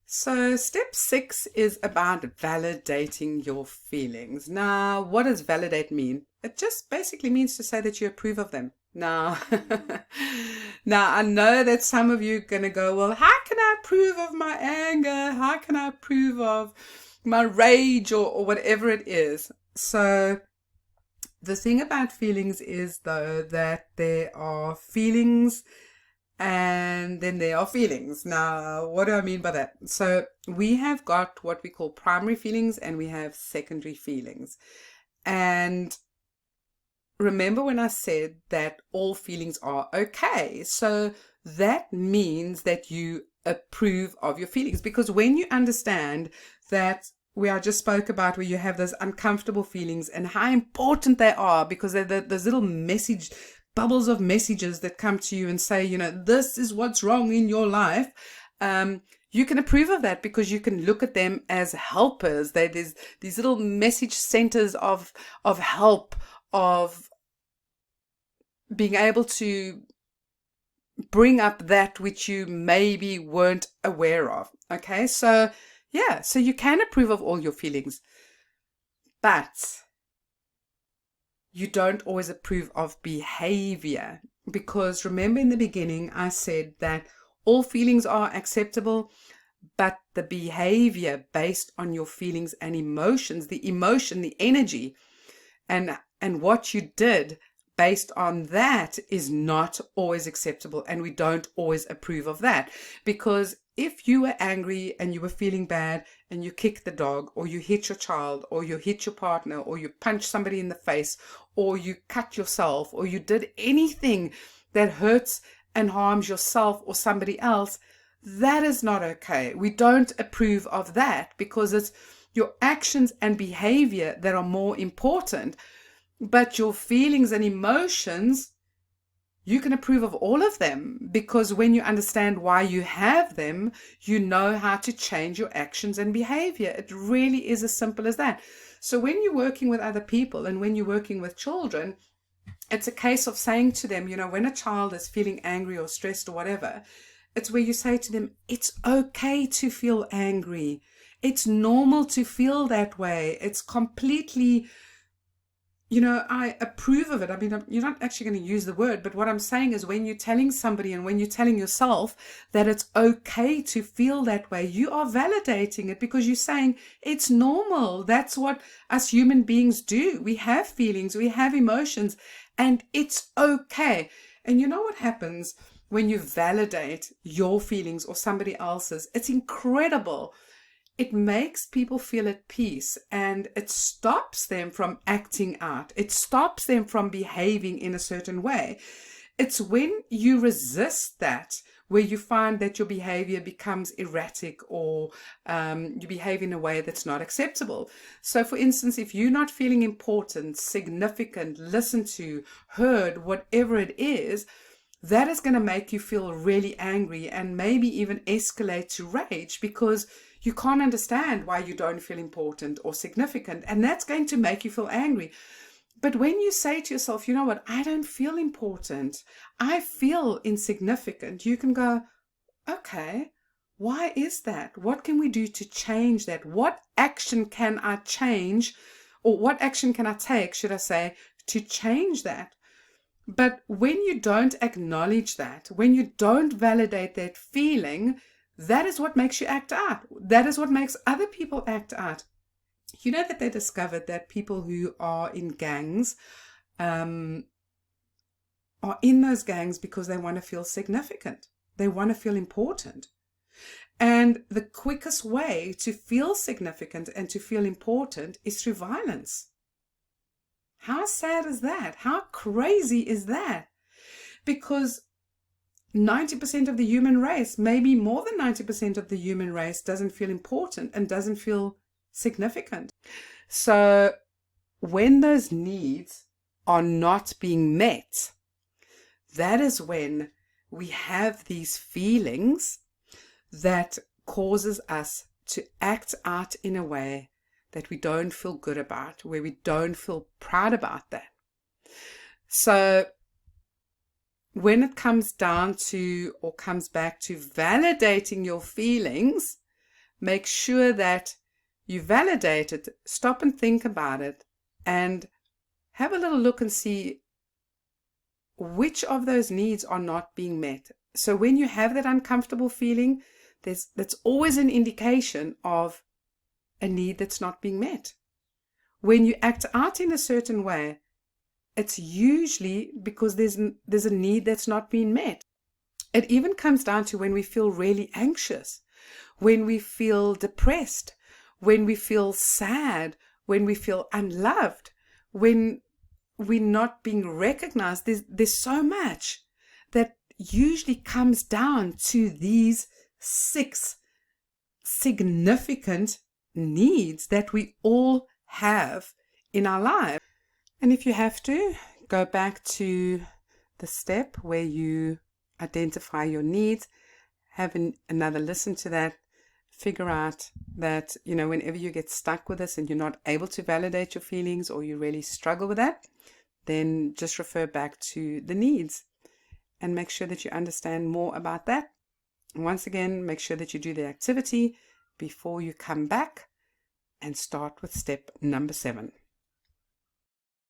So, step 6 is about validating your feelings. Now, what does validate mean? It just basically means to say that you approve of them. Now, now I know that some of you are going to go, well, how can I approve of my anger? How can I approve of my rage or whatever it is? So, the thing about feelings is, though, that there are feelings and then there are feelings. Now, what do I mean by that? So, we have got what we call primary feelings and we have secondary feelings. And remember when I said that all feelings are okay? So, that means that you approve of your feelings, because when you understand that I just spoke about where you have those uncomfortable feelings and how important they are, because they're those little bubbles of messages that come to you and say, this is what's wrong in your life. You can approve of that because you can look at them as helpers. There's these little message centers of help, of being able to bring up that which you maybe weren't aware of. Okay, so yeah, so you can approve of all your feelings, but you don't always approve of behavior, because remember in the beginning I said that all feelings are acceptable, but the behavior based on your feelings and emotions, the emotion, the energy, and what you did based on that is not always acceptable, and we don't always approve of that. Because if you were angry and you were feeling bad and you kicked the dog, or you hit your child, or you hit your partner, or you punched somebody in the face, or you cut yourself, or you did anything that hurts and harms yourself or somebody else, that is not okay. We don't approve of that, because it's your actions and behavior that are more important. But your feelings and emotions, you can approve of all of them, because when you understand why you have them, you know how to change your actions and behavior. It really is as simple as that. So when you're working with other people and when you're working with children, it's a case of saying to them, when a child is feeling angry or stressed or whatever, it's where you say to them, it's okay to feel angry. It's normal to feel that way. It's completely, I approve of it. I mean, you're not actually going to use the word, but what I'm saying is when you're telling somebody and when you're telling yourself that it's okay to feel that way, you are validating it, because you're saying it's normal. That's what us human beings do. We have feelings, we have emotions, and it's okay. And you know what happens when you validate your feelings or somebody else's? It's incredible. It makes people feel at peace, and it stops them from acting out. It stops them from behaving in a certain way. It's when you resist that where you find that your behavior becomes erratic, or you behave in a way that's not acceptable. So, for instance, if you're not feeling important, significant, listened to, heard, whatever it is, that is going to make you feel really angry and maybe even escalate to rage, because you can't understand why you don't feel important or significant, and that's going to make you feel angry. But when you say to yourself, you know what, I don't feel important, I feel insignificant, you can go, okay, why is that? What can we do to change that? What action can I change, or what action can I take, should I say, to change that? But when you don't acknowledge that, when you don't validate that feeling, that is what makes you act out. That is what makes other people act out. You know that they discovered that people who are in gangs are in those gangs because they want to feel significant. They want to feel important. And the quickest way to feel significant and to feel important is through violence. How sad is that? How crazy is that? Because 90% of the human race, maybe more than 90% of the human race, doesn't feel important and doesn't feel significant. So when those needs are not being met, that is when we have these feelings that causes us to act out in a way that we don't feel good about, where we don't feel proud about that. So when it comes down to, or comes back to, validating your feelings, make sure that you validate it, stop and think about it, and have a little look and see which of those needs are not being met. So when you have that uncomfortable feeling, that's always an indication of a need that's not being met. When you act out in a certain way, it's usually because there's a need that's not being met. It even comes down to when we feel really anxious, when we feel depressed, when we feel sad, when we feel unloved, when we're not being recognized. There's so much that usually comes down to these 6 significant needs that we all have in our life. And if you have to, go back to the step where you identify your needs, have another listen to that, figure out that, whenever you get stuck with this and you're not able to validate your feelings or you really struggle with that, then just refer back to the needs and make sure that you understand more about that. And once again, make sure that you do the activity before you come back and start with step number 7.